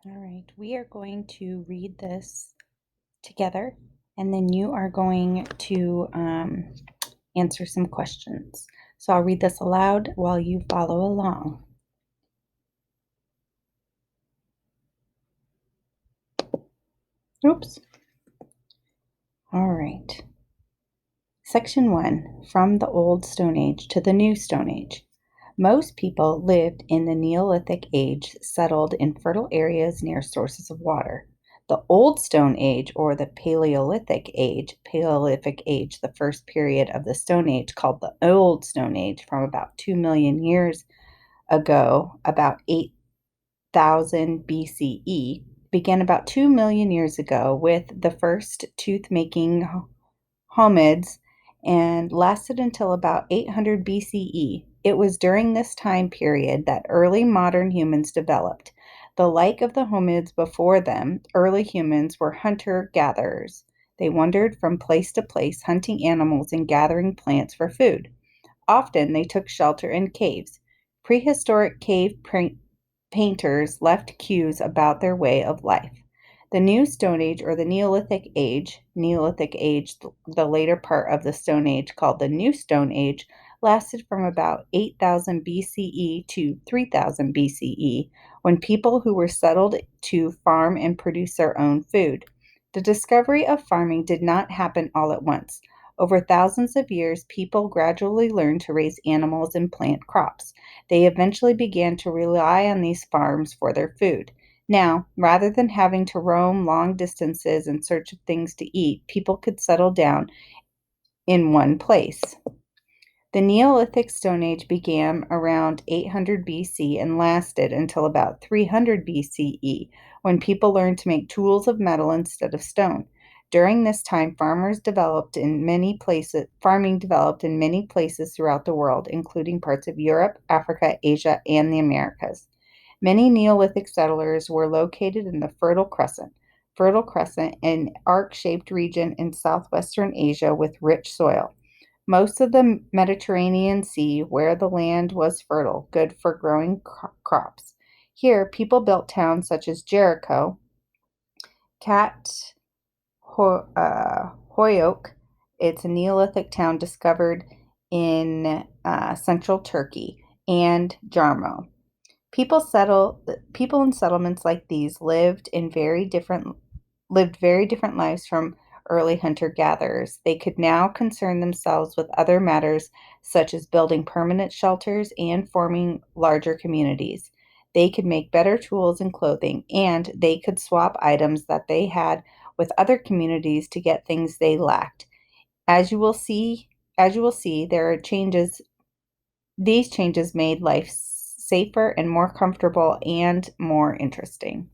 All right, we are going to read this together, and then you are going to answer some questions. So I'll read this aloud while you follow along. Oops. All right. Section 1, From the Old Stone Age to the New Stone Age. Most people lived in the Neolithic Age, settled in fertile areas near sources of water. The Old Stone Age, or the Paleolithic Age, the first period of the Stone Age, called the Old Stone Age, from about 2 million years ago, about 8,000 BCE, began about 2 million years ago with the first tooth making hominids and lasted until about 800 BCE. It was during this time period that early modern humans developed. The like of the hominids before them, early humans were hunter gatherers. They wandered from place to place, hunting animals and gathering plants for food. Often they took shelter in caves. Prehistoric painters left cues about their way of life. The New Stone Age, or the Neolithic Age, the later part of the Stone Age called the New Stone Age, lasted from about 8,000 BCE to 3,000 BCE, when people who were settled to farm and produce their own food. The discovery of farming did not happen all at once. Over thousands of years, people gradually learned to raise animals and plant crops. They eventually began to rely on these farms for their food. Now, rather than having to roam long distances in search of things to eat, people could settle down in one place. The Neolithic Stone Age began around 800 BC and lasted until about 300 BCE, when people learned to make tools of metal instead of stone. During this time, farming developed in many places throughout the world, including parts of Europe, Africa, Asia, and the Americas. Many Neolithic settlers were located in the Fertile Crescent, an arc-shaped region in southwestern Asia with rich soil. Most of the Mediterranean Sea, where the land was fertile, good for growing crops. Here, people built towns such as Jericho, Kat Hoyok. It's a Neolithic town discovered in central Turkey, and Jarmo. People in settlements like these lived very different lives from early hunter-gatherers. They could now concern themselves with other matters such as building permanent shelters and forming larger communities. They could make better tools and clothing, and they could swap items that they had with other communities to get things they lacked. As you will see, as you will see, there are changes these changes made life safer and more comfortable and more interesting.